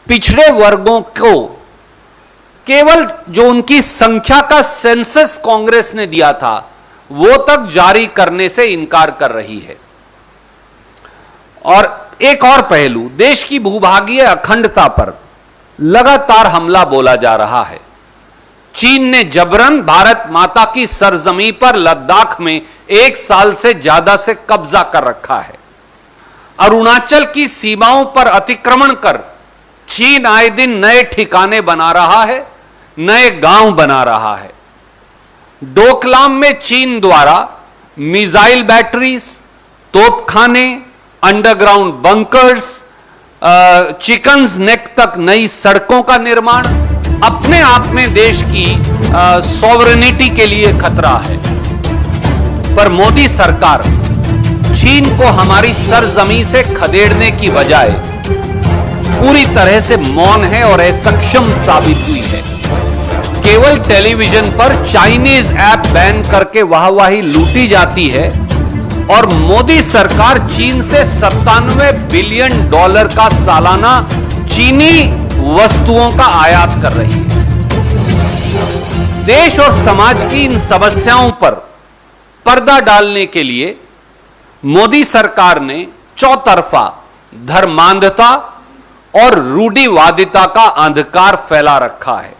पिछड़े वर्गों को केवल जो उनकी संख्या का सेंसस कांग्रेस ने दिया था वो तक जारी करने से इनकार कर रही है। और एक और पहलू, देश की भूभागीय अखंडता पर लगातार हमला बोला जा रहा है। चीन ने जबरन भारत माता की सरजमी पर लद्दाख में 1 साल से ज्यादा से कब्जा कर रखा है। अरुणाचल की सीमाओं पर अतिक्रमण कर चीन आए दिन नए ठिकाने बना रहा है, नए गांव बना रहा है। डोकलाम में चीन द्वारा मिसाइल बैटरीज, तोपखाने, अंडरग्राउंड बंकर्स, चिकन्स नेक तक नई सड़कों का निर्माण अपने आप में देश की सॉवरेनिटी के लिए खतरा है। पर मोदी सरकार चीन को हमारी सरजमी से खदेड़ने की बजाय पूरी तरह से मौन है और असक्षम साबित हुई है। केवल टेलीविजन पर चाइनीज ऐप बैन करके वाहवाही लूटी जाती है और मोदी सरकार चीन से $97 बिलियन का सालाना चीनी वस्तुओं का आयात कर रही है। देश और समाज की इन समस्याओं पर पर्दा डालने के लिए मोदी सरकार ने चौतरफा धर्मांधता और रूढ़िवादिता का अंधकार फैला रखा है,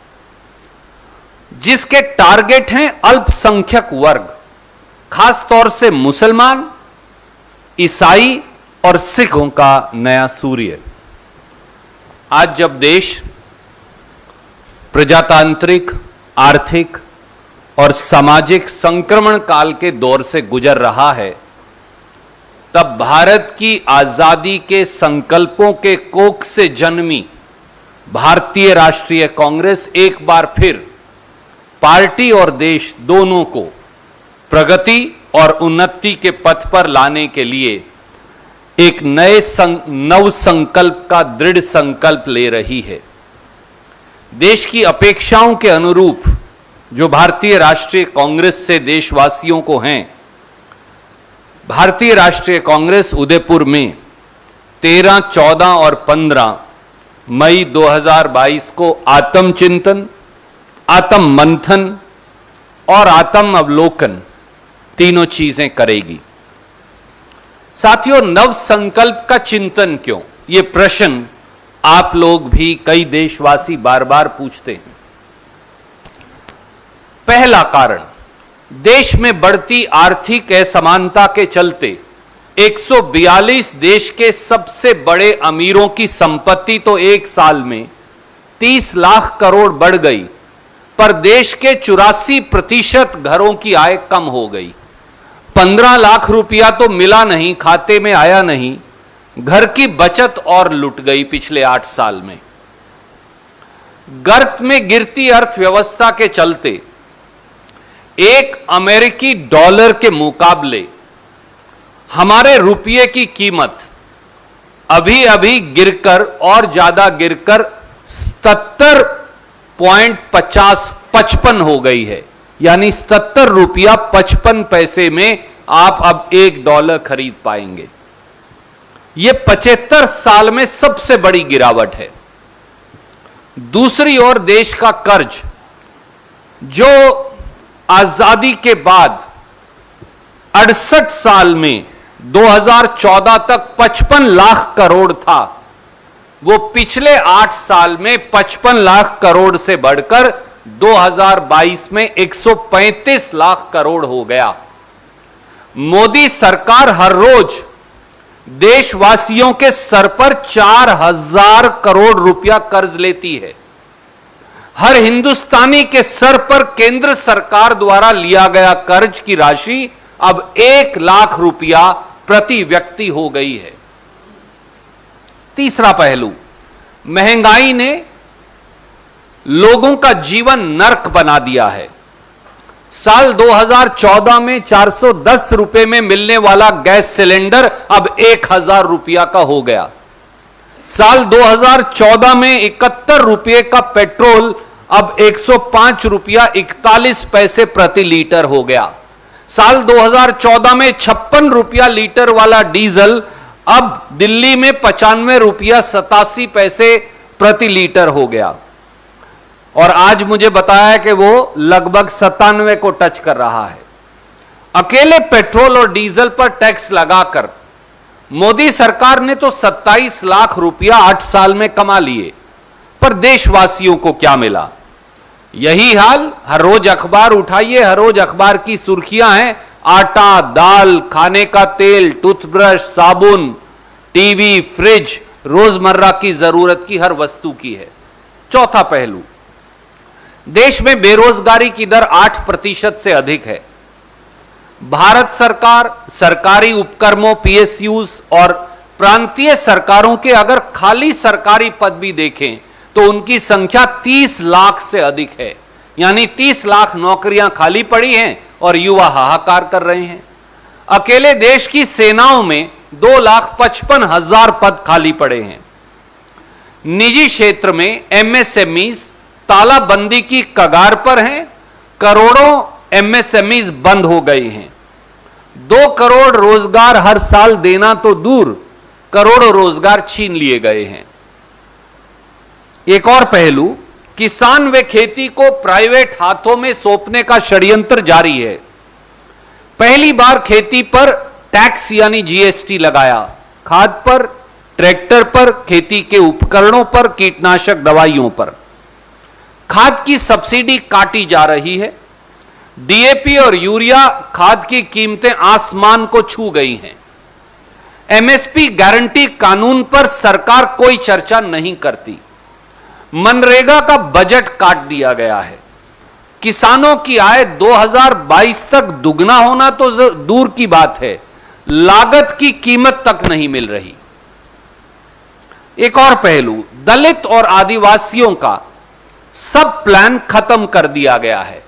जिसके टारगेट हैं अल्पसंख्यक वर्ग, खासतौर से मुसलमान, ईसाई और सिखों का नया सूर्य। आज जब देश प्रजातांत्रिक, आर्थिक और सामाजिक संक्रमण काल के दौर से गुजर रहा है, तब भारत की आजादी के संकल्पों के कोख से जन्मी भारतीय राष्ट्रीय कांग्रेस एक बार फिर पार्टी और देश दोनों को प्रगति और उन्नति के पथ पर लाने के लिए एक नए नव संकल्प का दृढ़ संकल्प ले रही है। देश की अपेक्षाओं के अनुरूप जो भारतीय राष्ट्रीय कांग्रेस से देशवासियों को हैं, भारतीय राष्ट्रीय कांग्रेस उदयपुर में 13, 14 और 15 मई 2022 को आत्मचिंतन, आत्म मंथन और आत्म अवलोकन तीनों चीजें करेगी। साथियों, नव संकल्प का चिंतन क्यों, ये प्रश्न आप लोग भी, कई देशवासी बार बार पूछते हैं। पहला कारण, देश में बढ़ती आर्थिक असमानता के चलते 142 देश के सबसे बड़े अमीरों की संपत्ति तो एक साल में 30 लाख करोड़ बढ़ गई, पर देश के 84% घरों की आय कम हो गई। 15 लाख रुपया तो मिला नहीं, खाते में आया नहीं, घर की बचत और लुट गई पिछले 8 साल में। गर्त में गिरती अर्थव्यवस्था के चलते एक अमेरिकी डॉलर के मुकाबले हमारे रुपये की कीमत अभी अभी गिरकर और ज्यादा गिरकर 77.55 हो गई है, यानी 77 रुपया 55 पैसे में आप अब $1 खरीद पाएंगे। यह 75 साल में सबसे बड़ी गिरावट है। दूसरी ओर देश का कर्ज, जो आजादी के बाद 68 साल में 2014 तक 55 लाख करोड़ था, वो पिछले 8 साल में 55 लाख करोड़ से बढ़कर 2022 में 135 लाख करोड़ हो गया। मोदी सरकार हर रोज देशवासियों के सर पर 4000 करोड़ रुपया कर्ज लेती है। हर हिंदुस्तानी के सर पर केंद्र सरकार द्वारा लिया गया कर्ज की राशि अब 1 लाख रुपया प्रति व्यक्ति हो गई है। तीसरा पहलू, महंगाई ने लोगों का जीवन नर्क बना दिया है। साल 2014 में 410 रुपए में मिलने वाला गैस सिलेंडर अब 1000 रुपया का हो गया। साल 2014 में 71 रुपये का पेट्रोल अब 105 रुपया 41 पैसे प्रति लीटर हो गया। साल 2014 में 56 रुपया लीटर वाला डीजल अब दिल्ली में 95 रुपया 87 पैसे प्रति लीटर हो गया और आज मुझे बताया है कि वो लगभग 97 को टच कर रहा है। अकेले पेट्रोल और डीजल पर टैक्स लगाकर मोदी सरकार ने तो 27 लाख रुपया 8 साल में कमा लिए, पर देशवासियों को क्या मिला? यही हाल हर रोज अखबार उठाइए, हर रोज अखबार की सुर्खियां हैं, आटा, दाल, खाने का तेल, टूथब्रश, साबुन, टीवी, फ्रिज, रोजमर्रा की जरूरत की हर वस्तु की है। चौथा पहलू, देश में बेरोजगारी की दर 8% से अधिक है। भारत सरकार, सरकारी उपक्रमों, पीएसयूज और प्रांतीय सरकारों के अगर खाली सरकारी पद भी देखें तो उनकी संख्या 30 लाख से अधिक है। यानी 30 लाख नौकरियां खाली पड़ी हैं और युवा हाहाकार कर रहे हैं। अकेले देश की सेनाओं में 2,55,000 पद खाली पड़े हैं। निजी क्षेत्र में एमएसएमईज तालाबंदी की कगार पर हैं। करोड़ों एमएसएमईज बंद हो गए हैं। 2 करोड़ रोजगार हर साल देना तो दूर, करोड़ों रोजगार छीन लिए गए हैं। एक और पहलू, किसान व खेती को प्राइवेट हाथों में सौंपने का षड्यंत्र जारी है। पहली बार खेती पर टैक्स यानी जीएसटी लगाया, खाद पर, ट्रैक्टर पर, खेती के उपकरणों पर, कीटनाशक दवाइयों पर। खाद की सब्सिडी काटी जा रही है। डीएपी और यूरिया खाद की कीमतें आसमान को छू गई हैं। एमएसपी गारंटी कानून पर सरकार कोई चर्चा नहीं करती। मनरेगा का बजट काट दिया गया है। किसानों की आय 2022 तक दुगना होना तो दूर की बात है, लागत की कीमत तक नहीं मिल रही। एक और पहलू, दलित और आदिवासियों का सब प्लान खत्म कर दिया गया है।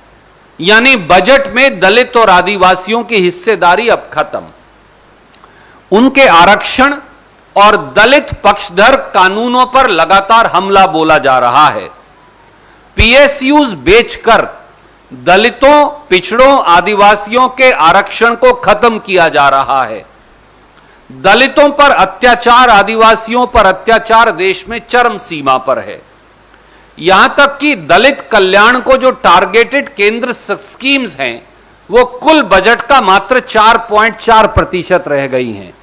यानी बजट में दलित और आदिवासियों की हिस्सेदारी अब खत्म। उनके आरक्षण और दलित पक्षधर कानूनों पर लगातार हमला बोला जा रहा है। पीएसयूज बेचकर दलितों, पिछड़ों, आदिवासियों के आरक्षण को खत्म किया जा रहा है। दलितों पर अत्याचार, आदिवासियों पर अत्याचार देश में चरम सीमा पर है। यहां तक कि दलित कल्याण को जो टारगेटेड केंद्र स्कीम्स हैं वो कुल बजट का मात्र 4.4% रह गई हैं।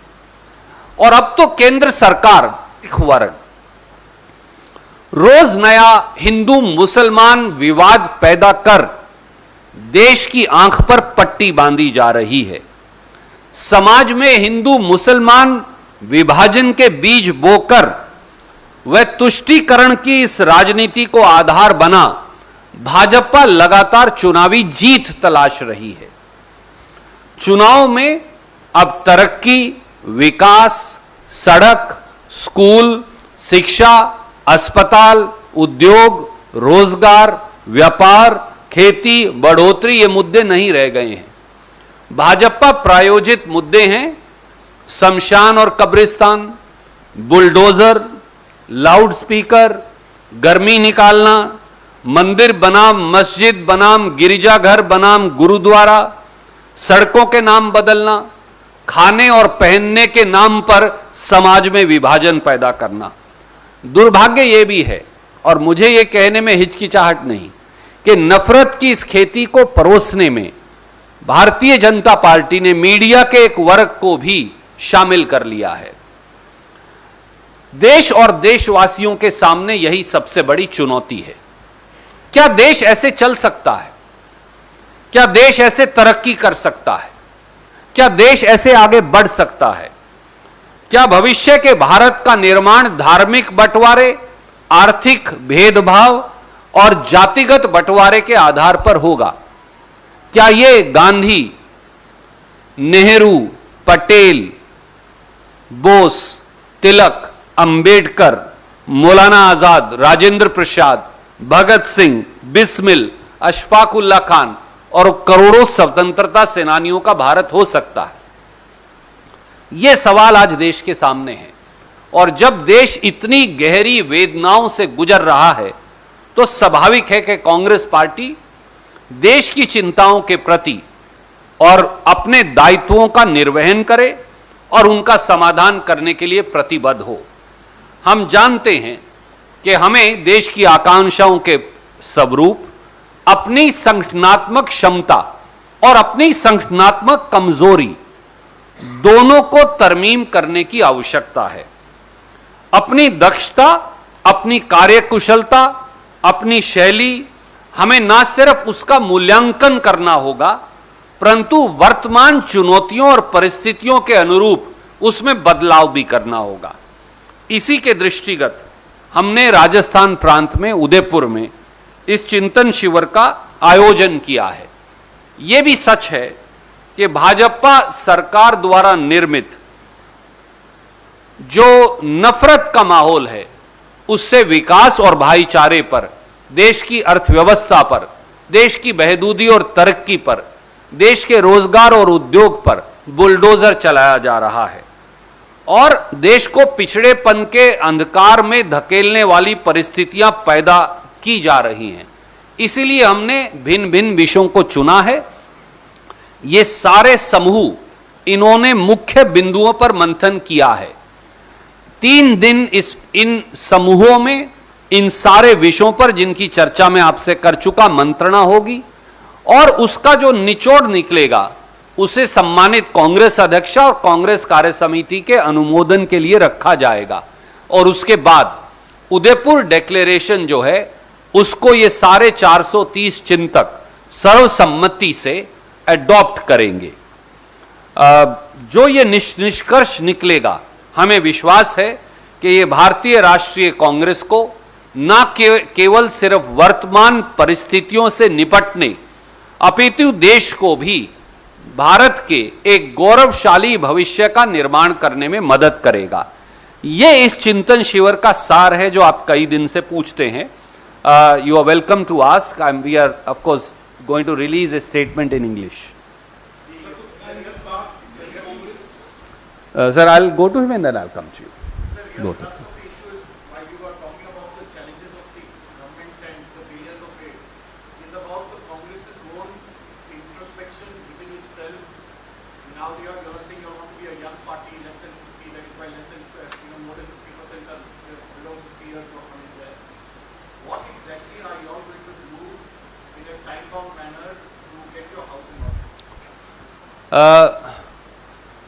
और अब तो केंद्र सरकार एक वर्ग रोज नया हिंदू मुसलमान विवाद पैदा कर देश की आंख पर पट्टी बांधी जा रही है। समाज में हिंदू मुसलमान विभाजन के बीज बोकर वह तुष्टीकरण की इस राजनीति को आधार बना भाजपा लगातार चुनावी जीत तलाश रही है। चुनाव में अब तरक्की, विकास, सड़क, स्कूल, शिक्षा, अस्पताल, उद्योग, रोजगार, व्यापार, खेती, बढ़ोतरी ये मुद्दे नहीं रह गए हैं। भाजपा प्रायोजित मुद्दे हैं शमशान और कब्रिस्तान, बुलडोजर, लाउड स्पीकर, गर्मी निकालना, मंदिर बनाम मस्जिद बनाम गिरजाघर बनाम गुरुद्वारा, सड़कों के नाम बदलना, खाने और पहनने के नाम पर समाज में विभाजन पैदा करना। दुर्भाग्य यह भी है और मुझे यह कहने में हिचकिचाहट नहीं कि नफरत की इस खेती को परोसने में भारतीय जनता पार्टी ने मीडिया के एक वर्ग को भी शामिल कर लिया है। देश और देशवासियों के सामने यही सबसे बड़ी चुनौती है। क्या देश ऐसे चल सकता है? क्या देश ऐसे तरक्की कर सकता है? क्या देश ऐसे आगे बढ़ सकता है? क्या भविष्य के भारत का निर्माण धार्मिक बंटवारे, आर्थिक भेदभाव और जातिगत बंटवारे के आधार पर होगा? क्या ये गांधी, नेहरू, पटेल, बोस, तिलक, अंबेडकर, मौलाना आजाद, राजेंद्र प्रसाद, भगत सिंह, बिस्मिल, अशफाकुल्ला खान और करोड़ों स्वतंत्रता सेनानियों का भारत हो सकता है? यह सवाल आज देश के सामने है। और जब देश इतनी गहरी वेदनाओं से गुजर रहा है तो स्वाभाविक है कि कांग्रेस पार्टी देश की चिंताओं के प्रति और अपने दायित्वों का निर्वहन करे और उनका समाधान करने के लिए प्रतिबद्ध हो। हम जानते हैं कि हमें देश की आकांक्षाओं के स्वरूप अपनी संगठनात्मक क्षमता और अपनी संगठनात्मक कमजोरी दोनों को तरमीम करने की आवश्यकता है। अपनी दक्षता, अपनी कार्यकुशलता, अपनी शैली, हमें न सिर्फ उसका मूल्यांकन करना होगा, परंतु वर्तमान चुनौतियों और परिस्थितियों के अनुरूप उसमें बदलाव भी करना होगा। इसी के दृष्टिगत हमने राजस्थान प्रांत में उदयपुर में इस चिंतन शिविर का आयोजन किया है। यह भी सच है कि भाजपा सरकार द्वारा निर्मित जो नफरत का माहौल है, उससे विकास और भाईचारे पर, देश की अर्थव्यवस्था पर, देश की बहबूदी और तरक्की पर, देश के रोजगार और उद्योग पर बुलडोजर चलाया जा रहा है और देश को पिछड़ेपन के अंधकार में धकेलने वाली परिस्थितियां पैदा की जा रही हैं। इसीलिए हमने भिन्न भिन्न विषयों को चुना है। ये सारे समूह इन्होंने मुख्य बिंदुओं पर मंथन किया है। 3 दिन इन समूहों में इन सारे विषयों पर, जिनकी चर्चा मैं आपसे कर चुका, मंत्रणा होगी और उसका जो निचोड़ निकलेगा उसे सम्मानित कांग्रेस अध्यक्ष और कांग्रेस कार्य समिति के अनुमोदन के लिए रखा जाएगा और उसके बाद उदयपुर डिक्लेरेशन जो है उसको ये सारे 430 चिंतक सर्वसम्मति से एडॉप्ट करेंगे। जो ये निष्कर्ष निकलेगा, हमें विश्वास है कि ये भारतीय राष्ट्रीय कांग्रेस को न केवल सिर्फ वर्तमान परिस्थितियों से निपटने, अपितु देश को भी भारत के एक गौरवशाली भविष्य का निर्माण करने में मदद करेगा। यह इस चिंतन शिविर का सार है जो आप कई दिन से पूछते हैं। You are welcome to ask. We are of course going to release a statement in English. Sir, I will go to him and then I will come to you. Both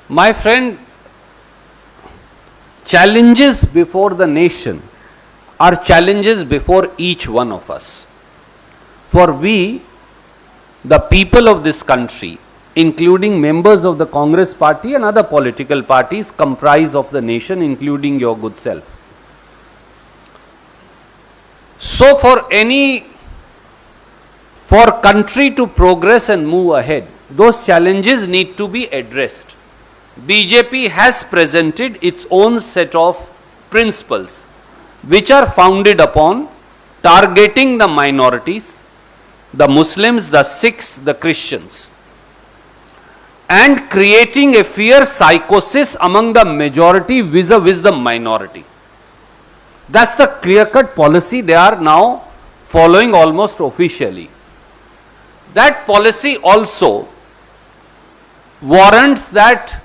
my friend, challenges before the nation are challenges before each one of us. For we, the people of this country, including members of the Congress party and other political parties, comprise of the nation, including your good self. So for country to progress and move ahead, those challenges need to be addressed. BJP has presented its own set of principles which are founded upon targeting the minorities, the Muslims, the Sikhs, the Christians, and creating a fear psychosis among the majority vis-a-vis the minority. That's the clear-cut policy they are now following almost officially. That policy also warrants that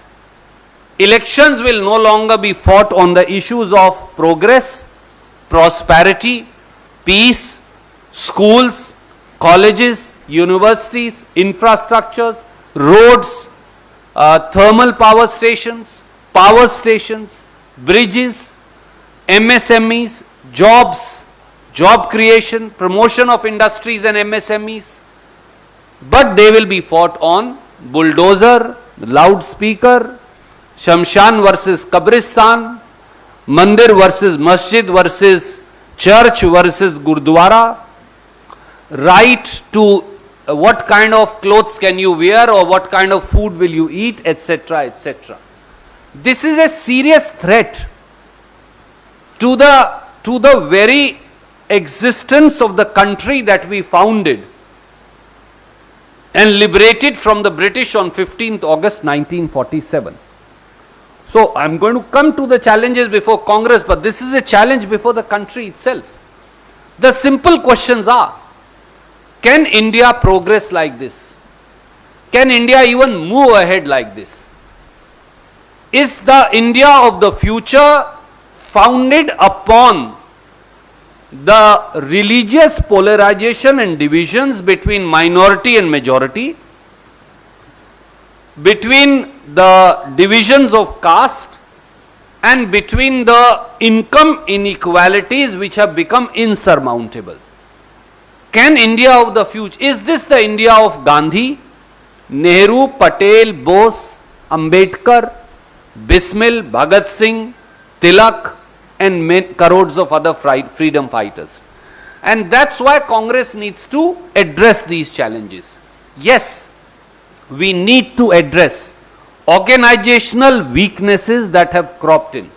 elections will no longer be fought on the issues of progress, prosperity, peace, schools, colleges, universities, infrastructures, roads, thermal power stations, bridges, MSMEs, jobs, job creation, promotion of industries and MSMEs. But they will be fought on bulldozer, loudspeaker, Shamshan versus Kabristan, Mandir versus Masjid versus Church versus Gurdwara, right to what kind of clothes can you wear or what kind of food will you eat, etc., etc. This is a serious threat to the very existence of the country that we founded and liberated from the British on 15th August 1947. So I am going to come to the challenges before Congress, but this is a challenge before the country itself. The simple questions are, can India progress like this? Can India even move ahead like this? Is the India of the future founded upon the religious polarization and divisions between minority and majority, between the divisions of caste, and between the income inequalities which have become insurmountable. Can India of the future, is this the India of Gandhi, Nehru, Patel, Bose, Ambedkar, Bismil, Bhagat Singh, Tilak, and crores of other freedom fighters? And that's why Congress needs to address these challenges. Yes, we need to address organizational weaknesses that have cropped in.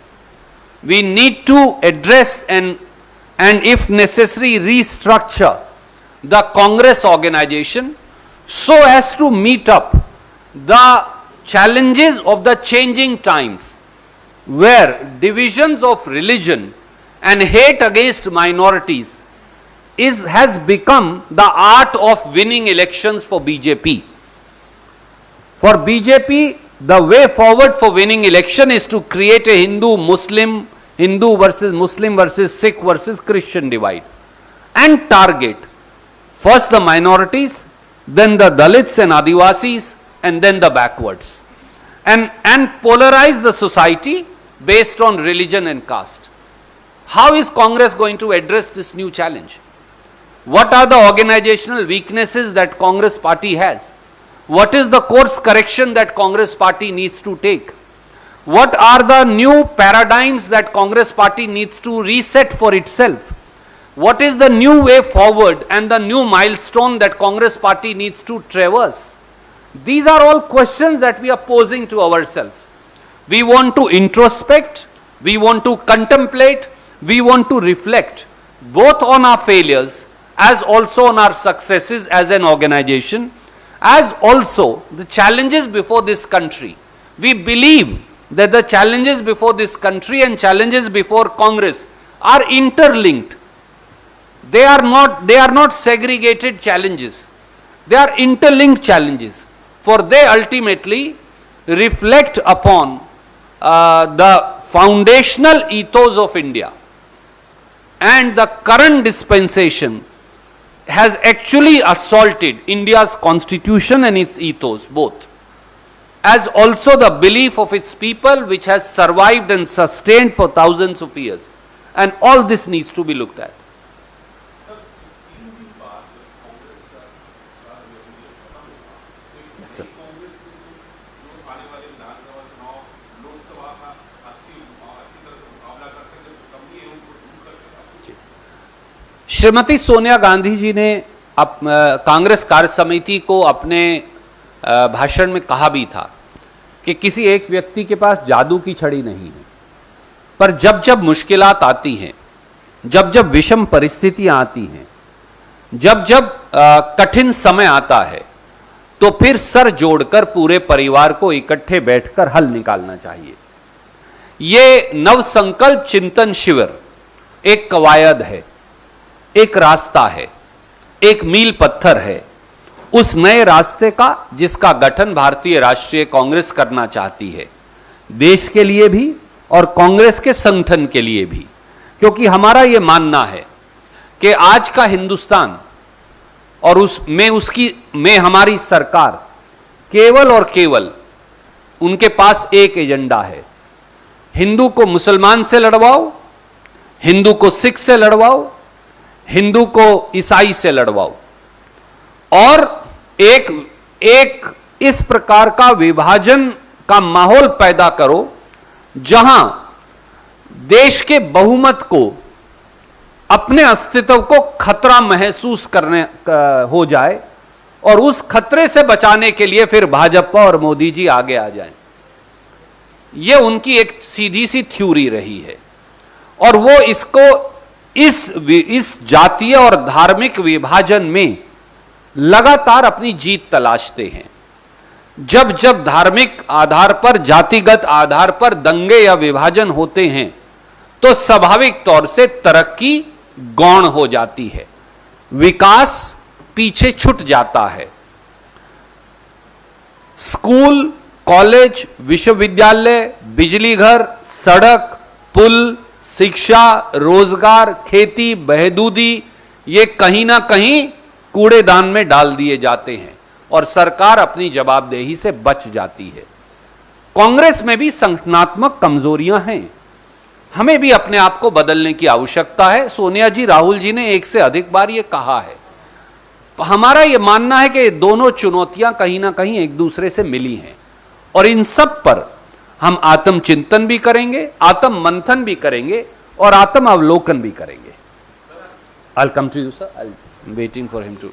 We need to address and if necessary restructure the Congress organization so as to meet up the challenges of the changing times, where divisions of religion and hate against minorities has become the art of winning elections for BJP. For BJP, the way forward for winning election is to create a Hindu versus Muslim versus Sikh versus Christian divide, and target first the minorities, then the Dalits and Adivasis, and then the backwards, and polarize the society based on religion and caste. How is Congress going to address this new challenge? What are the organizational weaknesses that Congress party has? What is the course correction that Congress party needs to take? What are the new paradigms that Congress party needs to reset for itself? What is the new way forward and the new milestone that Congress party needs to traverse? These are all questions that we are posing to ourselves. We want to introspect, we want to contemplate, we want to reflect both on our failures as also on our successes as an organization, as also the challenges before this country. We believe that the challenges before this country and challenges before Congress are interlinked. They are not segregated challenges. They are interlinked challenges, for they ultimately reflect upon the foundational ethos of India. And the current dispensation has actually assaulted India's constitution and its ethos both, as also the belief of its people, which has survived and sustained for thousands of years. And all this needs to be looked at. Yes, sir. Shrimati Sonia Gandhi ji ने कांग्रेस कार्य समिति को अपने भाषण में कहा भी था कि किसी एक व्यक्ति के पास जादू की छड़ी नहीं है, पर जब जब मुश्किलात आती हैं, जब जब विषम परिस्थितियां आती हैं, जब जब कठिन समय आता है, तो फिर सर जोड़कर पूरे परिवार को इकट्ठे बैठकर हल निकालना चाहिए। ये नव संकल्प चिंतन शिविर एक कवायद है, एक रास्ता है, एक मील पत्थर है उस नए रास्ते का जिसका गठन भारतीय राष्ट्रीय कांग्रेस करना चाहती है, देश के लिए भी और कांग्रेस के संगठन के लिए भी। क्योंकि हमारा यह मानना है कि आज का हिंदुस्तान और उसमें हमारी सरकार केवल और केवल उनके पास एक एजेंडा है, हिंदू को मुसलमान से लड़वाओ, हिंदू को सिख से लड़वाओ, हिंदू को ईसाई से लड़वाओ, और एक इस प्रकार का विभाजन का माहौल पैदा करो जहां देश के बहुमत को अपने अस्तित्व को खतरा महसूस करने हो जाए, और उस खतरे से बचाने के लिए फिर भाजपा और मोदी जी आगे आ जाएं। यह उनकी एक सीधी सी थ्योरी रही है, और वो इसको इस जातीय और धार्मिक विभाजन में लगातार अपनी जीत तलाशते हैं। जब जब धार्मिक आधार पर, जातिगत आधार पर दंगे या विभाजन होते हैं, तो स्वाभाविक तौर से तरक्की गौण हो जाती है, विकास पीछे छूट जाता है। स्कूल, कॉलेज, विश्वविद्यालय, बिजली घर, सड़क, पुल, शिक्षा, रोजगार, खेती, बहबूदी, ये कहीं ना कहीं कूड़ेदान में डाल दिए जाते हैं और सरकार अपनी जवाबदेही से बच जाती है। कांग्रेस में भी संगठनात्मक कमजोरियां हैं, हमें भी अपने आप को बदलने की आवश्यकता है। सोनिया जी, राहुल जी ने एक से अधिक बार यह कहा है। हमारा यह मानना है कि दोनों चुनौतियां कहीं ना कहीं एक दूसरे से मिली हैं और इन सब पर हम आत्मचिंतन भी करेंगे, आत्म मंथन भी करेंगे और आत्म अवलोकन भी करेंगे। I come to you sir, I am waiting for him too.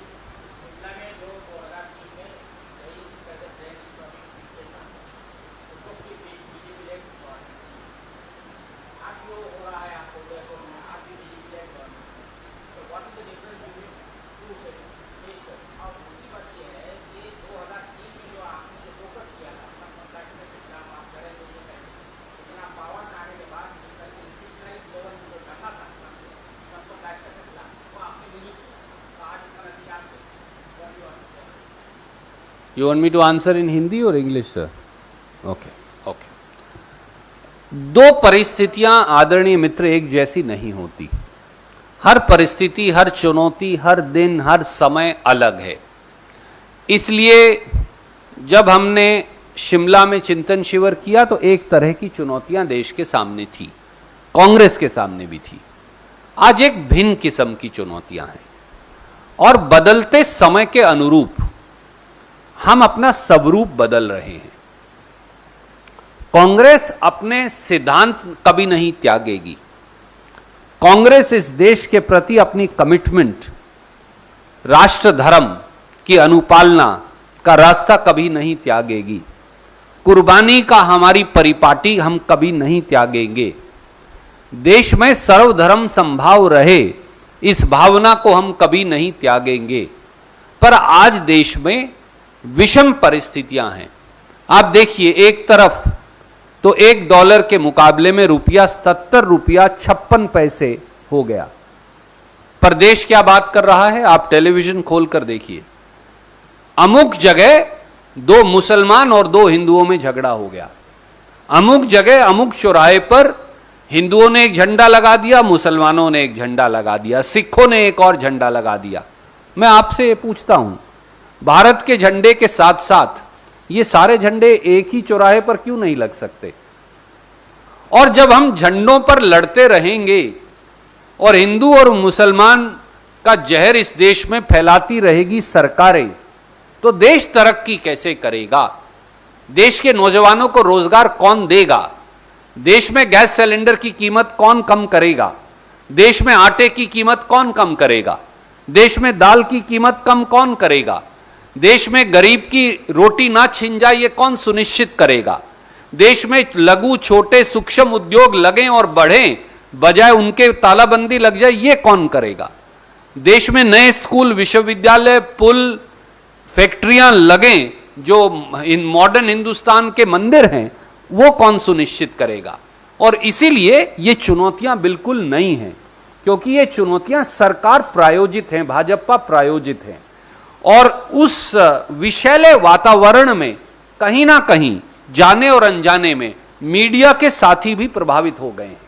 You want me to answer in Hindi or English, sir? Okay, okay. दो परिस्थितियां आदरणीय मित्र एक जैसी नहीं होती। हर परिस्थिति, हर चुनौती, हर दिन, हर समय अलग है। इसलिए जब हमने शिमला में चिंतन शिविर किया तो एक तरह की चुनौतियां देश के सामने थी, कांग्रेस के सामने भी थी। आज एक भिन्न किस्म की चुनौतियां हैं और बदलते समय के अनुरूप हम अपना स्वरूप बदल रहे हैं। कांग्रेस अपने सिद्धांत कभी नहीं त्यागेगी। कांग्रेस इस देश के प्रति अपनी कमिटमेंट, राष्ट्र धर्म की अनुपालना का रास्ता कभी नहीं त्यागेगी। कुर्बानी का हमारी परिपाटी हम कभी नहीं त्यागेंगे। देश में सर्वधर्म संभाव रहे, इस भावना को हम कभी नहीं त्यागेंगे। पर आज देश में विषम परिस्थितियां हैं। आप देखिए, एक तरफ तो $1 के मुकाबले में रुपया 70 रुपया 56 पैसे हो गया। पर देश क्या बात कर रहा है, आप टेलीविजन खोलकर देखिए। अमुक जगह 2 मुसलमान और 2 हिंदुओं में झगड़ा हो गया। अमुक जगह, अमुक चौराहे पर हिंदुओं ने एक झंडा लगा दिया, मुसलमानों ने एक झंडा लगा दिया, सिखों ने एक और झंडा लगा दिया। मैं आपसे ये पूछता हूं, भारत के झंडे के साथ साथ ये सारे झंडे एक ही चौराहे पर क्यों नहीं लग सकते? और जब हम झंडों पर लड़ते रहेंगे और हिंदू और मुसलमान का जहर इस देश में फैलाती रहेगी सरकारें, तो देश तरक्की कैसे करेगा? देश के नौजवानों को रोजगार कौन देगा? देश में गैस सिलेंडर की कीमत कौन कम करेगा? देश में आटे की कीमत कौन कम करेगा? देश में दाल की कीमत कम कौन करेगा? देश में गरीब की रोटी ना छिन जाए ये कौन सुनिश्चित करेगा? देश में लघु छोटे सूक्ष्म उद्योग लगें और बढ़ें, बजाय उनके तालाबंदी लग जाए, ये कौन करेगा? देश में नए स्कूल, विश्वविद्यालय, पुल, फैक्ट्रियां लगें, जो इन मॉडर्न हिंदुस्तान के मंदिर हैं, वो कौन सुनिश्चित करेगा? और इसीलिए ये चुनौतियां बिल्कुल नई हैं, क्योंकि ये चुनौतियां सरकार प्रायोजित हैं, भाजपा प्रायोजित हैं। और उस विषैले वातावरण में कहीं ना कहीं जाने और अनजाने में मीडिया के साथी भी प्रभावित हो गए हैं।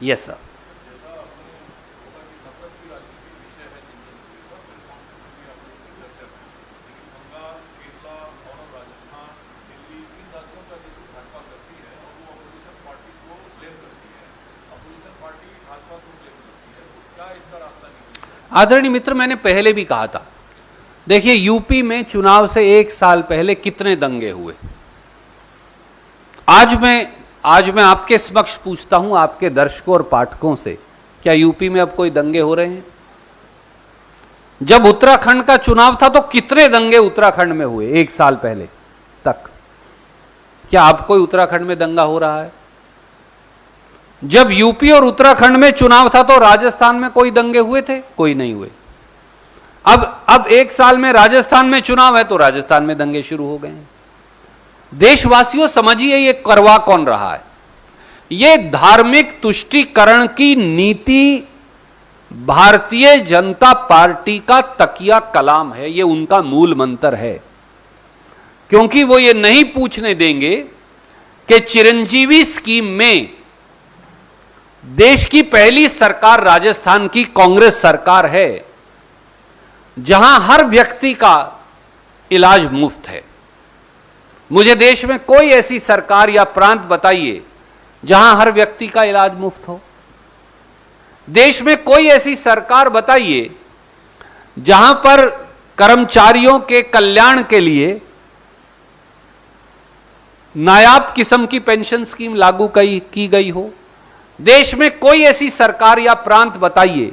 Yes sir. आदरणीय मित्र, मैंने पहले भी कहा था, देखिए यूपी में चुनाव से 1 साल पहले कितने दंगे हुए। आज मैं आपके समक्ष पूछता हूं, आपके दर्शकों और पाठकों से, क्या यूपी में अब कोई दंगे हो रहे हैं? जब उत्तराखंड का चुनाव था तो कितने दंगे उत्तराखंड में हुए 1 साल पहले तक? क्या अब कोई उत्तराखंड में दंगा हो रहा है? जब यूपी और उत्तराखंड में चुनाव था तो राजस्थान में कोई दंगे हुए थे? कोई नहीं हुए। अब 1 साल में राजस्थान में चुनाव है तो राजस्थान में दंगे शुरू हो गए हैं। देशवासियों समझिए ये करवा कौन रहा है? ये धार्मिक तुष्टीकरण की नीति भारतीय जनता पार्टी का तकिया कलाम है, ये उनका मूल मंत्र है। क्योंकि वो ये नहीं पूछने देंगे कि चिरंजीवी स्कीम में देश की पहली सरकार राजस्थान की कांग्रेस सरकार है जहां हर व्यक्ति का इलाज मुफ्त है। मुझे देश में कोई ऐसी सरकार या प्रांत बताइए जहां हर व्यक्ति का इलाज मुफ्त हो। देश में कोई ऐसी सरकार बताइए जहां पर कर्मचारियों के कल्याण के लिए नायाब किस्म की पेंशन स्कीम लागू की गई हो। देश में कोई ऐसी सरकार या प्रांत बताइए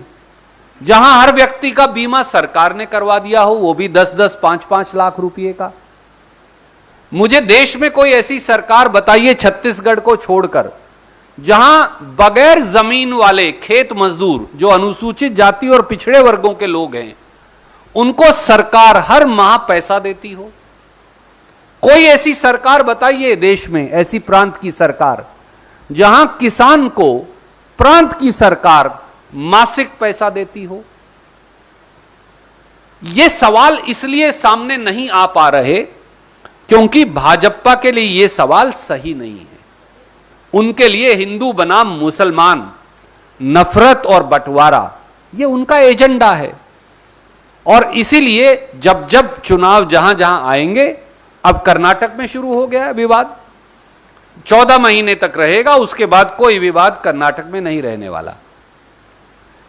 जहां हर व्यक्ति का बीमा सरकार ने करवा दिया हो, वो भी 10-10, 5-5 लाख रुपए का। मुझे देश में कोई ऐसी सरकार बताइए छत्तीसगढ़ को छोड़कर जहां बगैर जमीन वाले खेत मजदूर जो अनुसूचित जाति और पिछड़े वर्गों के लोग हैं उनको सरकार हर माह पैसा देती हो। कोई ऐसी सरकार बताइए देश में, ऐसी प्रांत की सरकार जहां किसान को प्रांत की सरकार मासिक पैसा देती हो। यह सवाल इसलिए सामने नहीं आ पा रहे क्योंकि भाजपा के लिए यह सवाल सही नहीं है। उनके लिए हिंदू बनाम मुसलमान, नफरत और बंटवारा यह उनका एजेंडा है। और इसीलिए जब जब चुनाव जहां जहां आएंगे, अब कर्नाटक में शुरू हो गया है विवाद, 14 महीने तक रहेगा, उसके बाद कोई विवाद कर्नाटक में नहीं रहने वाला।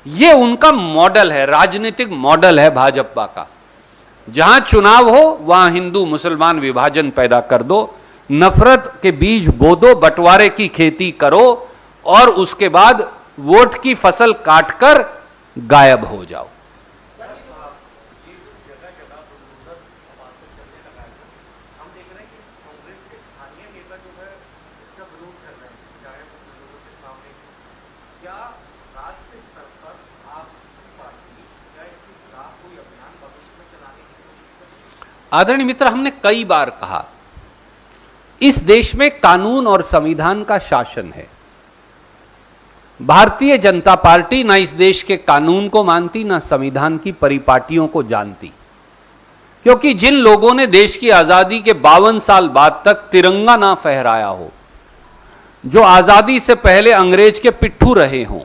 यह उनका मॉडल है, राजनीतिक मॉडल है भाजपा का। जहां चुनाव हो वहां हिंदू मुसलमान विभाजन पैदा कर दो, नफरत के बीज बो दो, बंटवारे की खेती करो और उसके बाद वोट की फसल काटकर गायब हो जाओ। आदरणीय मित्र, हमने कई बार कहा इस देश में कानून और संविधान का शासन है। भारतीय जनता पार्टी ना इस देश के कानून को मानती ना संविधान की परिपाटियों को जानती, क्योंकि जिन लोगों ने देश की आजादी के 52 साल बाद तक तिरंगा ना फहराया हो, जो आजादी से पहले अंग्रेज के पिट्ठू रहे हों,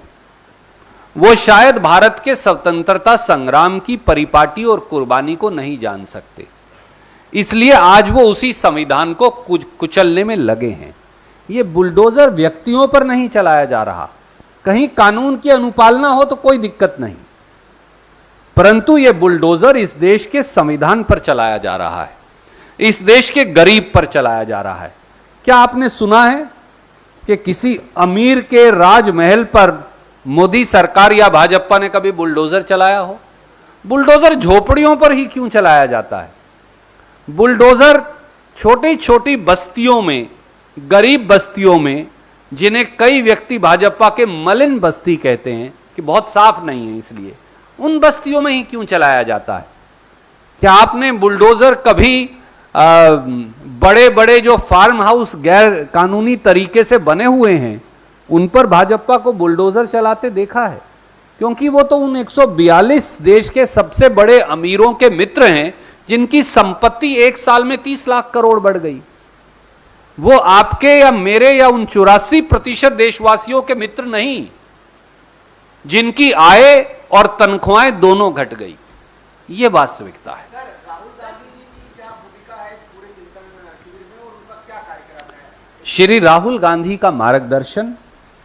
वो शायद भारत के स्वतंत्रता संग्राम की परिपाटी और कुर्बानी को नहीं जान सकते। इसलिए आज वो उसी संविधान को कुचलने में लगे हैं। ये बुलडोजर व्यक्तियों पर नहीं चलाया जा रहा। कहीं कानून की अनुपालना हो तो कोई दिक्कत नहीं, परंतु ये बुलडोजर इस देश के संविधान पर चलाया जा रहा है, इस देश के गरीब पर चलाया जा रहा है। क्या आपने सुना है कि किसी अमीर के राजमहल पर मोदी सरकार या भाजपा ने कभी बुलडोजर चलाया हो? बुलडोजर झोपड़ियों पर ही क्यों चलाया जाता है? बुलडोजर छोटी छोटी बस्तियों में, गरीब बस्तियों में, जिन्हें कई व्यक्ति भाजपा के मलिन बस्ती कहते हैं कि बहुत साफ नहीं है, इसलिए उन बस्तियों में ही क्यों चलाया जाता है? क्या आपने बुलडोजर कभी बड़े बड़े जो फार्म हाउस गैर कानूनी तरीके से बने हुए हैं उन पर भाजपा को बुलडोजर चलाते देखा है? क्योंकि वो तो उन 142 देश के सबसे बड़े अमीरों के मित्र हैं जिनकी संपत्ति एक साल में 30 लाख करोड़ बढ़ गई। वो आपके या मेरे या उन 84% देशवासियों के मित्र नहीं, जिनकी आय और तनख्वाहें दोनों घट गई। ये वास्तविकता है। सर, राहुल गांधी जी की क्या भूमिका है इस पूरे चिंतन शिविर में और उनका क्या कार्यक्रम है? श्री राहुल गांधी का मार्गदर्शन,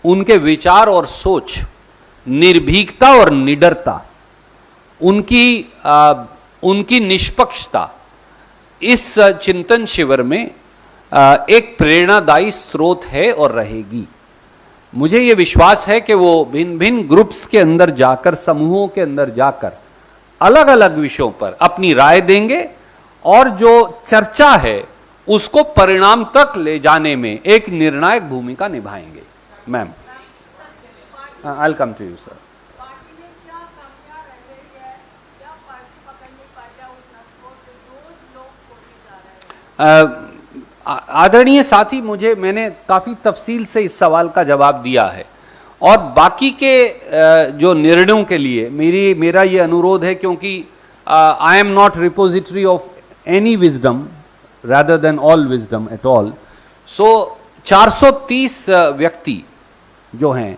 उनके विचार और सोच, निर्भीकता और निडरता, उनकी निष्पक्षता इस चिंतन शिविर में एक प्रेरणादायी स्रोत है और रहेगी। मुझे यह विश्वास है कि वो भिन्न भिन्न ग्रुप्स के अंदर जाकर, समूहों के अंदर जाकर अलग अलग विषयों पर अपनी राय देंगे और जो चर्चा है उसको परिणाम तक ले जाने में एक निर्णायक भूमिका निभाएंगे। Ma'am, I will come to you sir. आदरणीय साथी, मैंने काफ़ी तफसील से इस सवाल का जवाब दिया है और बाकी के जो निर्णयों के लिए मेरा ये अनुरोध है, क्योंकि I am not repository of any wisdom rather than all wisdom at all. So 430 व्यक्ति जो हैं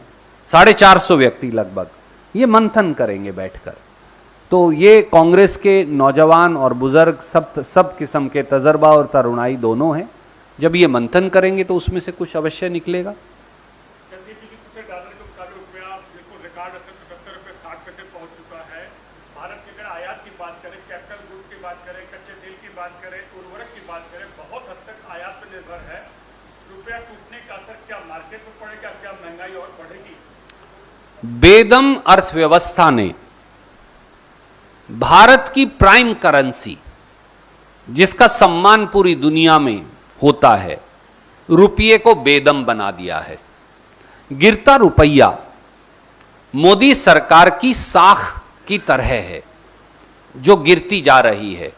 450 व्यक्ति लगभग, ये मंथन करेंगे बैठकर। तो ये कांग्रेस के नौजवान और बुजुर्ग सब किस्म के तजर्बा और तरुणाई दोनों हैं। जब ये मंथन करेंगे तो उसमें से कुछ अवश्य निकलेगा। भारत की अगर आयात की बात करें, कैपिटल गुड्स की बात करें, कच्चे तेल की बात करें, उर्वरक की बात करें, बहुत हद तक आयात पर निर्भर है। रुपया टूटने का असर क्या मार्केट पर पड़ेगा, क्या महंगाई और बढ़ेगी? बेदम अर्थव्यवस्था ने भारत की प्राइम करेंसी, जिसका सम्मान पूरी दुनिया में होता है, रुपये को बेदम बना दिया है। गिरता रुपया मोदी सरकार की साख की तरह है जो गिरती जा रही है।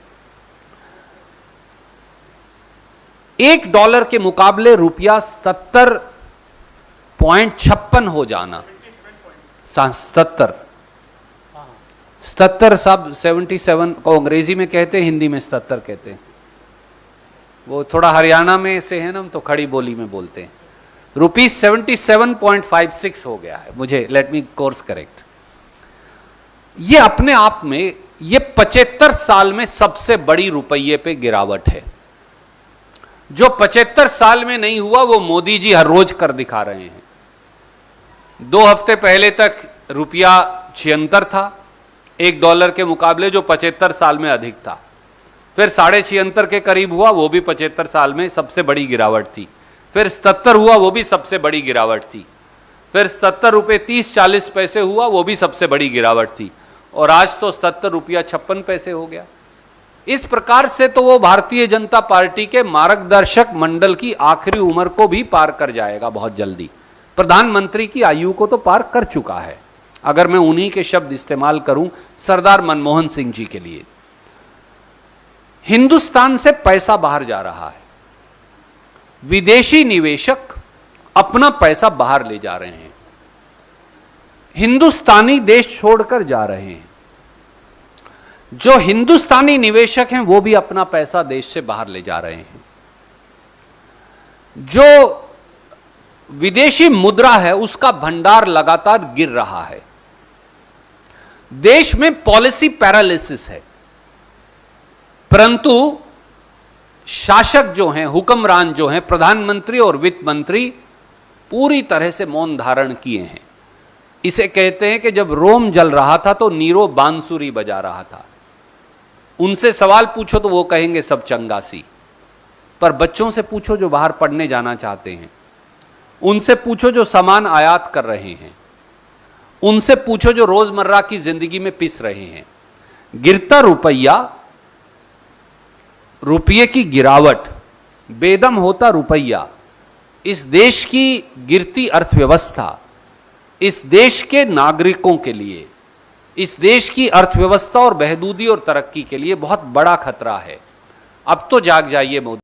$1 के मुकाबले रुपया 77.56 हो जाना, 77 सब 77 को अंग्रेजी में कहते हैं, हिंदी में 77 कहते हैं। वो थोड़ा हरियाणा में से है ना, हम तो खड़ी बोली में बोलते हैं। ₹77.56 हो गया है। मुझे लेट मी कोर्स करेक्ट। ये अपने आप में ये 75 साल में सबसे बड़ी रुपये पे गिरावट है। जो 75 साल में नहीं हुआ वो मोदी जी हर रोज कर दिखा रहे हैं। 2 हफ्ते पहले तक रुपया 76 था $1 के मुकाबले, जो 75 साल में अधिक था। फिर 76.5 के करीब हुआ, वो भी 75 साल में सबसे बड़ी गिरावट थी। फिर 77 हुआ, वो भी सबसे बड़ी गिरावट थी। फिर 77 रुपये 30-40 पैसे हुआ, वो भी सबसे बड़ी गिरावट थी। और आज तो 77 रुपया 56 पैसे हो गया। इस प्रकार से तो वो भारतीय जनता पार्टी के मार्गदर्शक मंडल की आखिरी उम्र को भी पार कर जाएगा बहुत जल्दी। प्रधानमंत्री की आयु को तो पार कर चुका है, अगर मैं उन्हीं के शब्द इस्तेमाल करूं सरदार मनमोहन सिंह जी के लिए। हिंदुस्तान से पैसा बाहर जा रहा है, विदेशी निवेशक अपना पैसा बाहर ले जा रहे हैं, हिंदुस्तानी देश छोड़कर जा रहे हैं। जो हिंदुस्तानी निवेशक हैं वो भी अपना पैसा देश से बाहर ले जा रहे हैं। जो विदेशी मुद्रा है उसका भंडार लगातार गिर रहा है। देश में पॉलिसी पैरालिसिस है, परंतु शासक जो हैं, हुक्मरान जो हैं, प्रधानमंत्री और वित्त मंत्री पूरी तरह से मौन धारण किए हैं। इसे कहते हैं कि जब रोम जल रहा था तो नीरो बांसुरी बजा रहा था। उनसे सवाल पूछो तो वो कहेंगे सब चंगासी। पर बच्चों से पूछो जो बाहर पढ़ने जाना चाहते हैं, उनसे पूछो जो सामान आयात कर रहे हैं, उनसे पूछो जो रोजमर्रा की जिंदगी में पिस रहे हैं। गिरता रुपया, रुपये की गिरावट, बेदम होता रुपया, इस देश की गिरती अर्थव्यवस्था, इस देश के नागरिकों के लिए, इस देश की अर्थव्यवस्था और बहबूदी और तरक्की के लिए बहुत बड़ा खतरा है। अब तो जाग जाइए मोदी।